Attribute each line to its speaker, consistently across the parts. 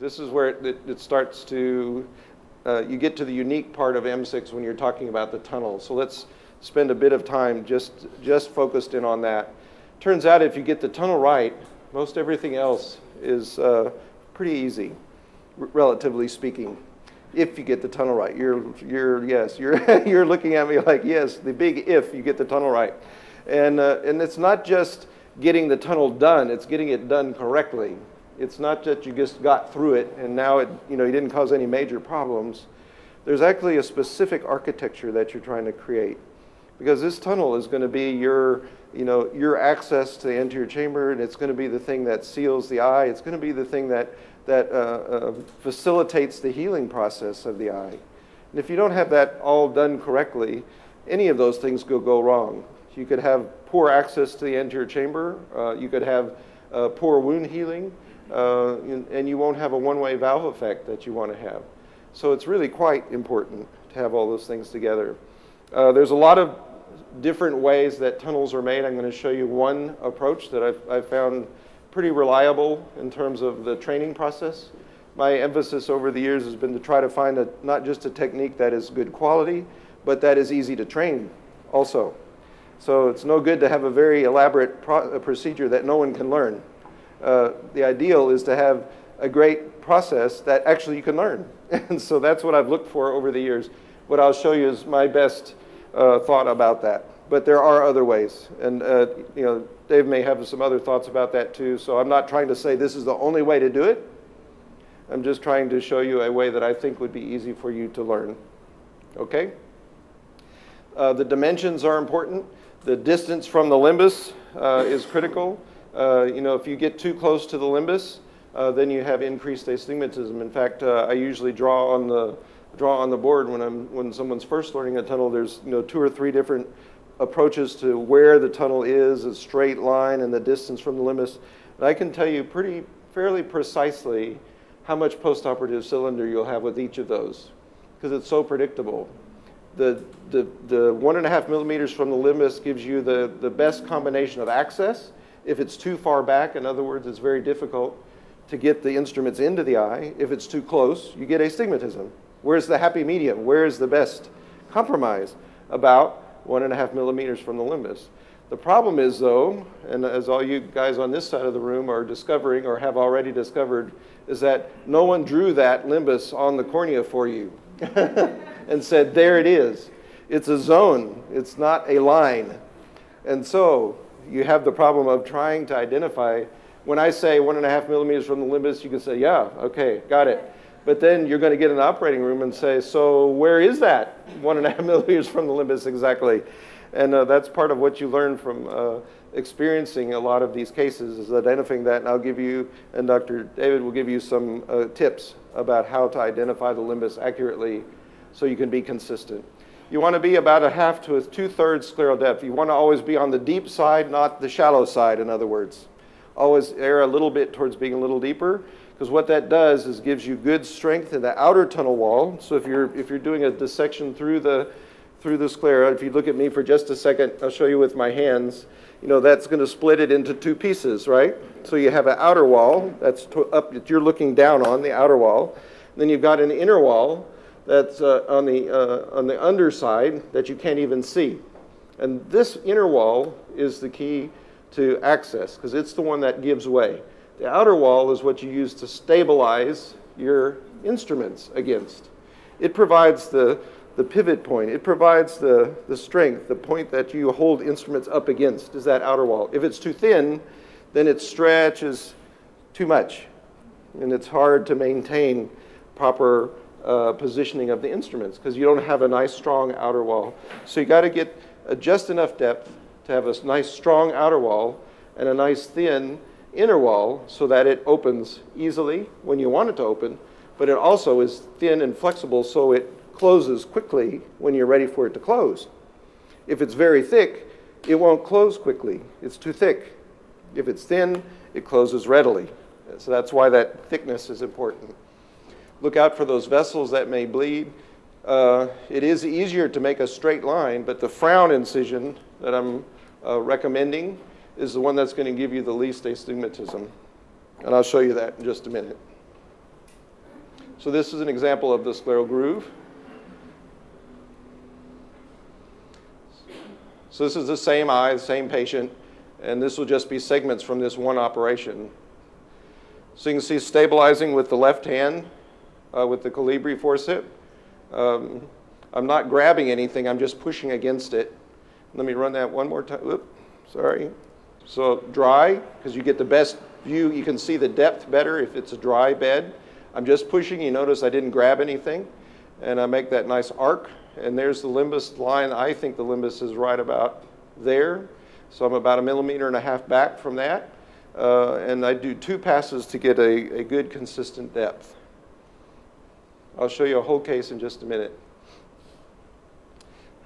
Speaker 1: This is where it starts to, you get to the unique part of M6 when you're talking about the tunnel. So let's spend a bit of time just focused in on that. Turns out if you get the tunnel right, most everything else is pretty easy, relatively speaking. If you get the tunnel right, yes, you're looking at me like, yes, the big if you get the tunnel right. And it's not just getting the tunnel done, it's getting it done correctly. It's not that you just got through it and now you didn't cause any major problems. There's actually a specific architecture that you're trying to create, because this tunnel is going to be your access to the anterior chamber, and it's going to be the thing that seals the eye. It's going to be the thing that facilitates the healing process of the eye. And if you don't have that all done correctly, any of those things could go wrong. You could have poor access to the anterior chamber. You could have poor wound healing, and you won't have a one-way valve effect that you want to have. So it's really quite important to have all those things together. There's a lot of different ways that tunnels are made. I'm going to show you one approach that I've found pretty reliable in terms of the training process. My emphasis over the years has been to try to find not just a technique that is good quality, but that is easy to train also. So it's no good to have a very elaborate procedure that no one can learn. The ideal is to have a great process that actually you can learn. And so that's what I've looked for over the years. What I'll show you is my best thought about that. But there are other ways. And Dave may have some other thoughts about that too. So I'm not trying to say this is the only way to do it. I'm just trying to show you a way that I think would be easy for you to learn. Okay? The dimensions are important. The distance from the limbus is critical. If you get too close to the limbus, then you have increased astigmatism. In fact, I usually draw on the board when someone's first learning a tunnel. There's 2 or 3 different approaches to where the tunnel is, a straight line, and the distance from the limbus. And I can tell you fairly precisely how much postoperative cylinder you'll have with each of those, because it's so predictable. The 1.5 millimeters from the limbus gives you the best combination of access. If it's too far back, in other words, it's very difficult to get the instruments into the eye. If it's too close, you get astigmatism. Where's the happy medium? Where's the best compromise? About 1.5 millimeters from the limbus. The problem is, though, and as all you guys on this side of the room are discovering or have already discovered, is that no one drew that limbus on the cornea for you and said, there it is. It's a zone. It's not a line. And so you have the problem of trying to identify. When I say 1.5 millimeters from the limbus, you can say, yeah, okay, got it. But then you're going to get in the operating room and say, so where is that 1.5 millimeters from the limbus exactly? And that's part of what you learn from experiencing a lot of these cases, is identifying that. And I'll give you, and Dr. David will give you some tips about how to identify the limbus accurately so you can be consistent. You want to be about 1/2 to 2/3 scleral depth. You want to always be on the deep side, not the shallow side, in other words. Always err a little bit towards being a little deeper, because what that does is gives you good strength in the outer tunnel wall. So if you're doing a dissection through the sclera, if you look at me for just a second, I'll show you with my hands, that's going to split it into 2 pieces, right? So you have an outer wall that's up that you're looking down on, the outer wall. And then you've got an inner wall that's on the underside that you can't even see. And this inner wall is the key to access, because it's the one that gives way. The outer wall is what you use to stabilize your instruments against. It provides the pivot point. It provides the strength, the point that you hold instruments up against is that outer wall. If it's too thin, then it stretches too much, and it's hard to maintain proper positioning of the instruments because you don't have a nice strong outer wall. So you got to get just enough depth to have a nice strong outer wall and a nice thin inner wall so that it opens easily when you want it to open, but it also is thin and flexible so it closes quickly when you're ready for it to close. If it's very thick, it won't close quickly. It's too thick. If it's thin, it closes readily. So that's why that thickness is important. Look out for those vessels that may bleed. It is easier to make a straight line, but the frown incision that I'm recommending is the one that's going to give you the least astigmatism. And I'll show you that in just a minute. So this is an example of the scleral groove. So this is the same eye, the same patient, and this will just be segments from this one operation. So you can see stabilizing with the left hand with the Colibri forcep. I'm not grabbing anything, I'm just pushing against it. Let me run that one more time. Oops, sorry. So dry, because you get the best view. You can see the depth better if it's a dry bed. I'm just pushing. You notice I didn't grab anything. And I make that nice arc. And there's the limbus line. I think the limbus is right about there. So I'm about 1.5 millimeters back from that. And I do 2 passes to get a good consistent depth. I'll show you a whole case in just a minute.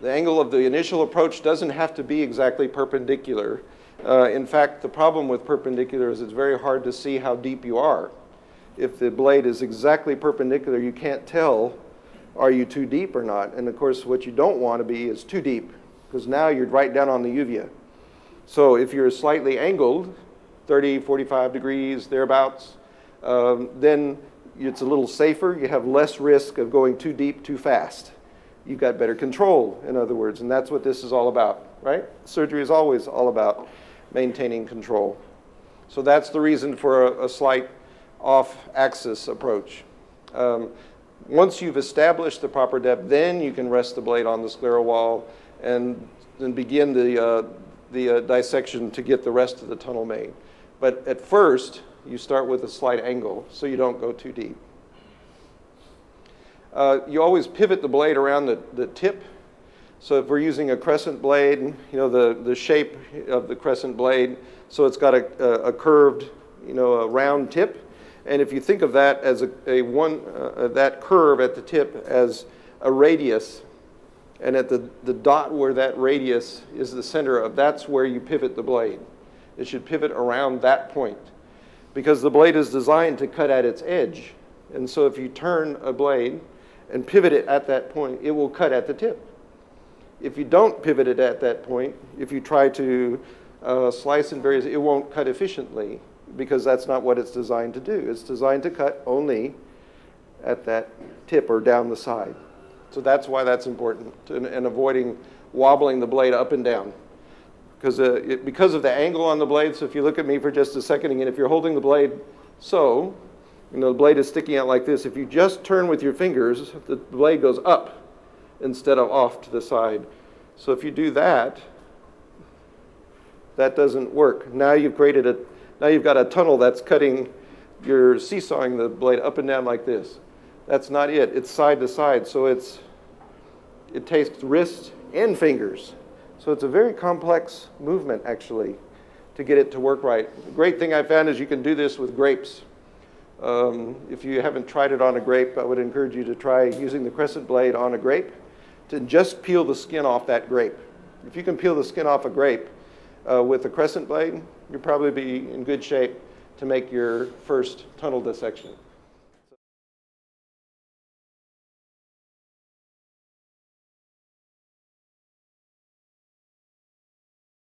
Speaker 1: The angle of the initial approach doesn't have to be exactly perpendicular. In fact, the problem with perpendicular is it's very hard to see how deep you are. If the blade is exactly perpendicular, you can't tell, are you too deep or not? And of course, what you don't want to be is too deep, because now you're right down on the uvea. So if you're slightly angled, 30, 45 degrees, thereabouts, then it's a little safer. You have less risk of going too deep too fast. You've got better control, in other words, and that's what this is all about, right? Surgery is always all about maintaining control. So that's the reason for a slight off-axis approach. Once you've established the proper depth, then you can rest the blade on the scleral wall and then begin the dissection to get the rest of the tunnel made. But at first, you start with a slight angle so you don't go too deep. You always pivot the blade around the tip. So if we're using a crescent blade, you know, the shape of the crescent blade, so it's got a curved, you know, a round tip. And if you think of that as that curve at the tip as a radius, and at the dot where that radius is the center of, that's where you pivot the blade. It should pivot around that point, because the blade is designed to cut at its edge. And so if you turn a blade and pivot it at that point, it will cut at the tip. If you don't pivot it at that point, if you try to slice in various, it won't cut efficiently, because that's not what it's designed to do. It's designed to cut only at that tip or down the side. So that's why that's important, and avoiding wobbling the blade up and down. Because of the angle on the blade, so if you look at me for just a second again, if you're holding the blade so, you know, the blade is sticking out like this. If you just turn with your fingers, the blade goes up instead of off to the side. So if you do that, that doesn't work. Now you've got a tunnel that's cutting, you're seesawing the blade up and down like this. That's not it. It's side to side. So it takes wrist and fingers. So it's a very complex movement, actually, to get it to work right. The great thing I found is you can do this with grapes. If you haven't tried it on a grape, I would encourage you to try using the crescent blade on a grape to just peel the skin off that grape. If you can peel the skin off a grape with a crescent blade, you'll probably be in good shape to make your first tunnel dissection.